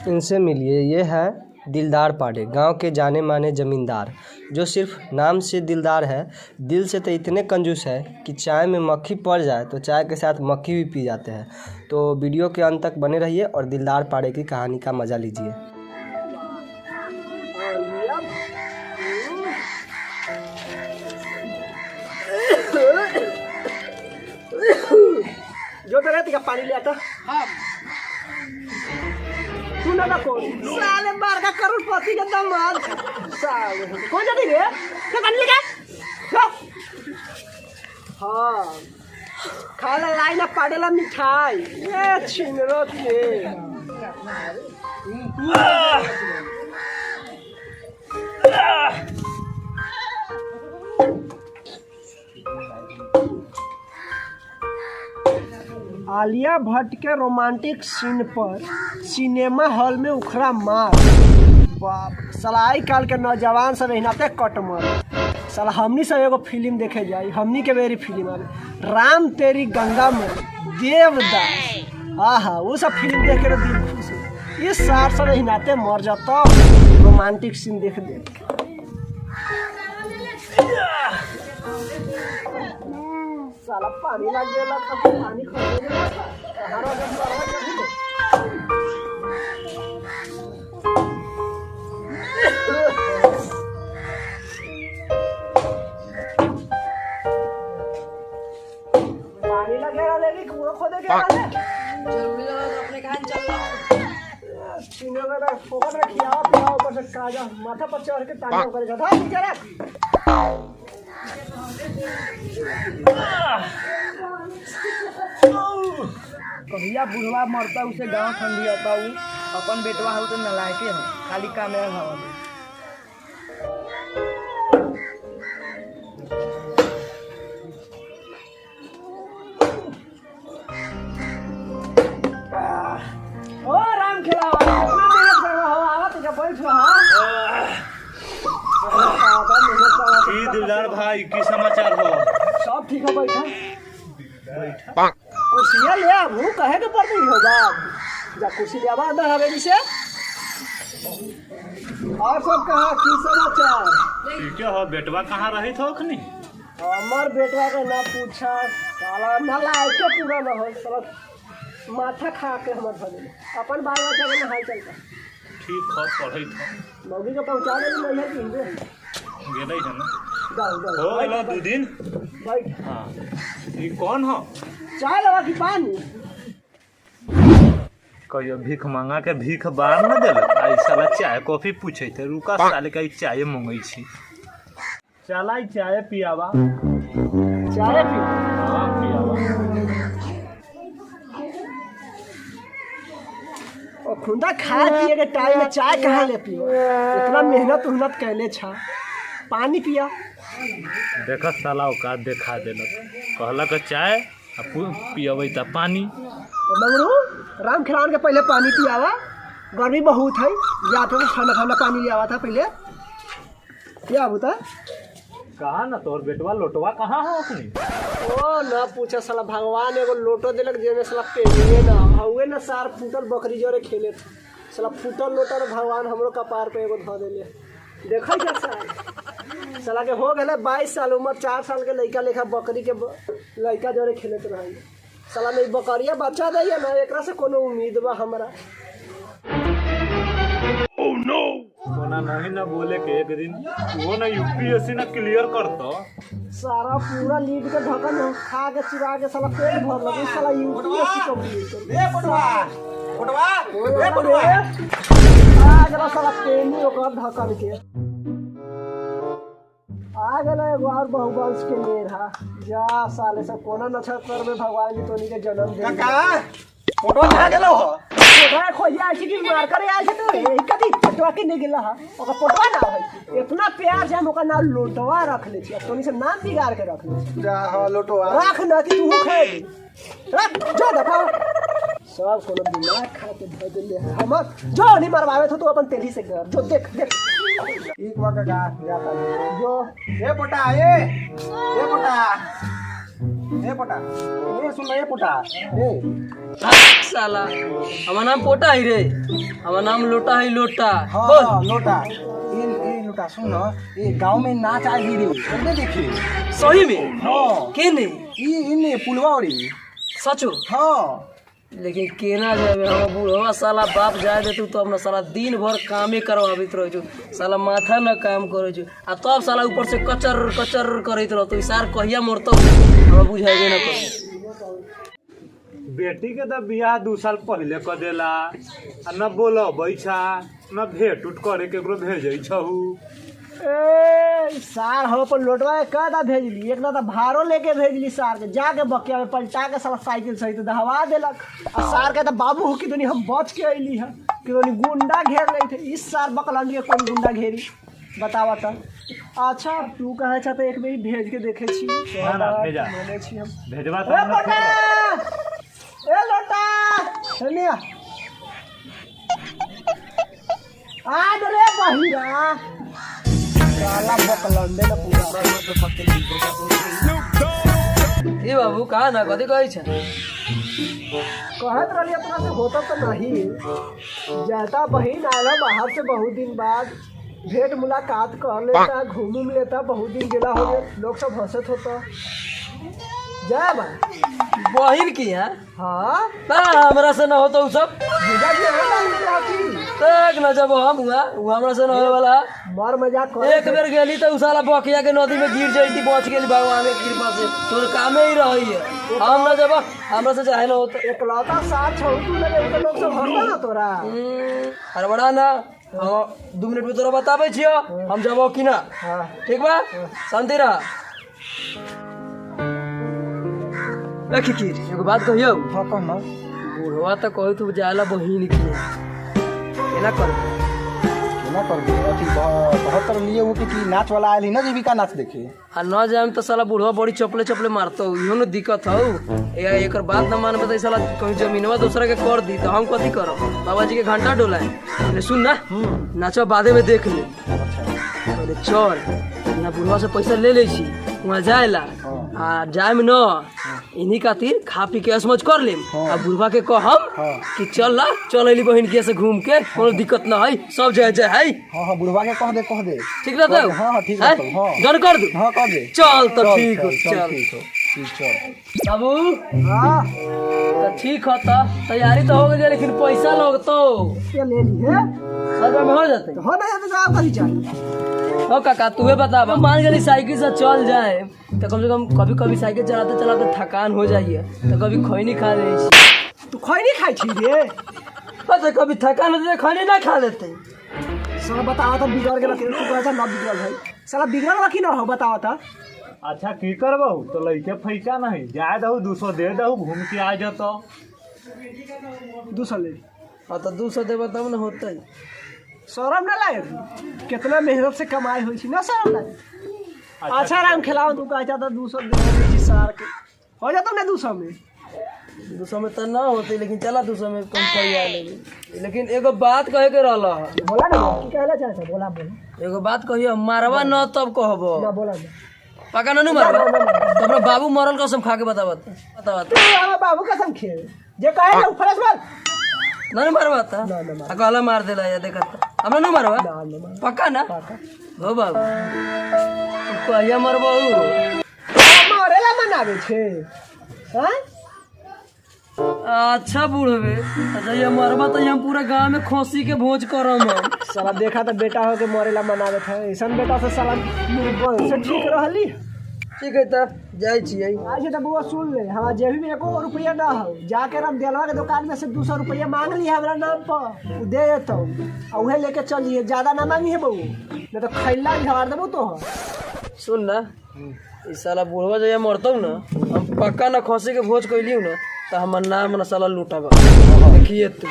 इनसे मिलिए, ये है दिलदार पाड़े, गांव के जाने माने ज़मींदार, जो सिर्फ नाम से दिलदार है, दिल से तो इतने कंजूस है कि चाय में मक्खी पड़ जाए तो चाय के साथ मक्खी भी पी जाते हैं। तो वीडियो के अंत तक बने रहिए और दिलदार पाड़े की कहानी का मज़ा लीजिए। जो तो रहती का पानी ले आता तू ना कौन साले मार का करोड़पति का दामाद साले कौन जाती रे क्या पानी लेके हाँ खाना लाई ना पाडेला मिठाई ये छिनरो के आलिया भट्ट के रोमांटिक सीन पर सिनेमा हॉल में उखड़ा मार। बाप सलाई काल के नौजवान सब हिनाते कटमर साला हमनी सब एगो फिल्म देखे जाई, हमनी के बेरी फिल्म आवे राम तेरी गंगा में देवदास। आहा वो सब फिल्म देख के दिल खुश हो। ये सार सब हिनाते मर जाता रोमांटिक सीन देख देख। साला पानी लग गया पानी पानी लगेगा लेकिन कुआं खोदेगा जरूरी लगा तो अपने कहां चल रहा सीने में फोकस रखिया पिया ऊपर से काजा माथा पर चढ़ के ताने ऊपर जाता नीचे रख। कहिया बुढ़वा मरता उसे गांव ठंडी आता हूँ अपन बेटवा हो तो नलायके हो खाली कामया भावा दे। ओ राम खिलावा कितना मेहनत कर रहा हो आवा तुझे बैठ रहा दिलदार भाई की समाचार हो? सब ठीक है बैठा बैठा कुर्सियाँ ले आ मुँह कहे के पड़ती हो जा कुर्सी ले आवा अंदर हवेली से। और सब कहा की समाचार? ठीक है बेटवा कहाँ रही थो अखनी? हमार बेटवा का ना पूछा साला ना लायके पूरा ना हो साला माथा खा के हमर भले अपन बाल बच्चा के हाल चलता ठीक है पढ़ई था मौगी को पहुंचा दे नहीं है कि गेलै है ना जाओ हो गेलो 2 दिन बैठ। हां ई कौन हो? चाय लगा कि पानी? कहियो भीख मांगा के भीख बार न देल आई साला चाय कॉफी पूछे थे रुका साले का चाय मांगई छी चला चाय पियावा चाय पी हां पियावा और खुदा खाए पिए के टाइम में चाय कहाँ ले पियो इतना मेहनत उहनत कैले छा पानी पिया। देखा साला औकात देखा देलक कहला का चाय पियावे त पानी मंगरू राम खिलावन के पहले पानी पियावा गर्मी बहुत है या तो ठंडा ठंडा पानी ले आवा था पहले क्या बता कहा ना तोर बेटवा लोटवा कहाँ हो अपनी? ओ ना पूछा साला भगवान एगो लोटो दिलक जेमे साला पेनिए ना हउए ना सार फूटल बकरी जोरे खेले साला फूटल लोटा भगवान हमरो कपार पे एगो ध देले देखै क्या साला के हो गेले 22 साल उम्र 4 साल के लड़का लेखा बकरी के लड़का जोरे खेलत रही साला नहीं बकरिया बच्चा दैया ना एकरा से कोनो उम्मीद बा हमरा। ओह नो कोना नहीं ना बोले के एक दिन वो ना यूपीएससी ना क्लियर करता सारा पूरा लीड के ढकन खा के चुरा के साला पेट भर लगे साला यूपीएससी कंप्लीट ए पटवा ए पटवा आ जरा साला पेनी ओकर ढकन के आ गेला एगो और बहुवंश के मेरा जा साले से कोना नक्षत्र में भगवान जी तोनी के जन्म दे काका फोटो कहां गेलो हो फोटो खोजिया छी कि मार करे आइ छै तो कथि फोटो के नहीं गेला है ओकर फोटो ना है इतना प्यार से हम ओकर नाम लोटवा रख ले छी तोनी से नाम बिगाड़ के रख ले जा हां लोटवा रख ना कि तू खाए रख जो देखो सब कोनो दिमाग खा के धर देले है हमर जो नहीं मरवावे तो अपन तेली से कर जो देख देख एक वक्त का जाता जो ए पोटा ए पोटा ए पोटा ए सुन ए पोटा ए साला हमार नाम पोटा है रे, हमार नाम लोटा है लोटा। हाँ बोल। हाँ, लोटा ए लोटा सुन न ए गांव में नाच आई रे सबने देखे। सही में? हाँ के नहीं? ई इने पुलवाड़ी। सचो? हाँ लेकिन केना जाबे हम बूढ़वा साला बाप जाए देतू तो अपना साला दिन भर कामे करवाबित रह साला माथा न काम करे आ तब साला ऊपर से कचर कचर करत रहतो सार कहिया मरतो हम बुझाइबे न कर। बेटी के तो बियाह 2 साल पहले कर देला आ न बोलबै छा न भेंट उठ करे केकरो भेजै छहु। ए सार हम अपन लोटवा के कदा भेजली, एक ना तो भारो लेके भेजली सार के, जाके बकिया में पलटा के साला साइकिल सहित दहवा देलक। आ सार के तो बाबू हो कि दुनी हम बच के अइली है कि दुनी गुंडा घेर ले थे। इस सार बकलन के कौन गुंडा घेरी बतावा त। अच्छा तू कहे छ तो एक बेर भेज के देखे छी। ना ना भेजा बोले छी हम भेजवा ए त लोटा ए लोटा हेने आ रे बहिरा साला बकलंडे न पूरा ए बाबू कहा ना कथी कहै छ? कहत रहली अपना से होता तो नहीं जाता बहिन आया बाहर से बहुत दिन बाद भेंट मुलाकात कर लेता घूम लेता, बहुत दिन गेला हो गए लोग सब हंसत होता जाए बा। बहिन की है? हाँ ना हमरा से न होतो उ सब जीजा जी हम तक न जब हम हुआ हमरा से न होए वाला। मार मजाक कर एक बेर गेली तो उ साला बकिया के नदी में गिर जइती, बच गेली भगवान के कृपा से। तोर कामे ही रही है हम न जब हमरा से चाहे न होत। एकलौता साथ छोड़ तू लगे तो लोग सब हंसता ना तोरा। अरे बड़ा ना हम 2 मिनट में तोरा बताबै छियो हम जबो कि ना। हाँ ठीक बा शांति रह। रखी की एगो बात कहियो, हाँ कह ना बुढ़वा तो कही तू जाला बहिन की केना कर अथी बहुत तरह लिए वो कि नाच वाला आयल ही ना जीविका नाच देखे। आ न जाए तो साला बुढ़वा बड़ी चपले चपले मारतो इहो न दिक्कत हौ। एकर बात न मानबे तो साला कहीं जमीनवा दूसरा के कर दी तो हम कथी करब? बाबा जी के घंटा डोलाए। सुन ना नाचो बादे में देख ले, पहले चल ना बुढ़वा से पैसा ले ले छी वहाँ जाएला आ जाए में न इन्हीं खातिर खा पी के असमझ कर लेम। आ बुढ़वा के कहम कि चल ला चल अली बहिन के से घूम के कोनो दिक्कत ना है सब जय जय है। हाँ हाँ बुढ़वा के कह दे ठीक रहता है? हाँ हाँ ठीक रहता है। हाँ डन कर दू। हाँ कर दे चल तो ठीक हो चल चल ठीक चल। बाबू हाँ तो ठीक हो तो तैयारी तो हो गई लेकिन पैसा लोग तो क्या ले ली है? 100 में हो जाते हो ना जाते तो आप कहीं जाए। हो काका तूहे बता मान गई साइकिल से चल जाए तो कम से कम कभी कभी साइकिल चलाते चलाते थकान हो जाइए तो कभी खैनी खा ले तू खैनी खाई छी रे? तो कभी थकान होते खैनी ना खा लेते। साला बतावा था बिगड़ गेल तू कहता ना बिगड़ भाई साला बिगड़ रखी ना हो बतावा था। अच्छा की करबहु तो लइके फैसा नहीं जाए दहु 200 दे दहु घूम के आ जतो। 200 ले हाँ तो 200 देबा तब ना होते। शरम ना लागे कितना मेहनत से कमाई हुई थी ना शरम लागे। अच्छा राम खिलाओ तू कहता था 200 दे सार के हो जाता ना 200 में। 200 में तो ना होते लेकिन चला 200 में कम कर लेंगे। लेकिन एगो बात कहे के रहला है। बोला ना की कहला चाहता बोला बोला एगो बात कहियो मारवा न तब कहबो ना बोला ना पका ननु मारवा तो अपना बाबू मरल कसम खा के बतावत बतावत तू हमारे बाबू कसम खे जे कहे ना फ्रेश मार ननु मारवा था आ कहला मार देला या देखत हमरा न मारवा पक्का ना हो बाबू तू कहिया मरबो मरेला मनावे छे। हां अच्छा बूढ़वे अच्छा ये मरबा तो हम पूरा गांव में खोसी के भोज करम साला देखा तो बेटा हो के मरेला मनावे था ऐसा बेटा से साला से ठीक रहली। ठीक है तब जाय छियै आज तो बुआ सुन ले हमारा जेबी में 1 रुपया ना हो जाके हम देलवा के दुकान में से 200 रुपया मांग ली हमरा नाम पर उ दे देतो आ उहे लेके चलिए ज्यादा ना मांगी है बहू नहीं तो खैला झाड़ देबो तो। सुन ना इस साला बुढ़वा जब मरतौ ना हम पक्का ना खोसी के भोज कैलियो ना तो हमर नाम ना साला लूटबा देखिए तू।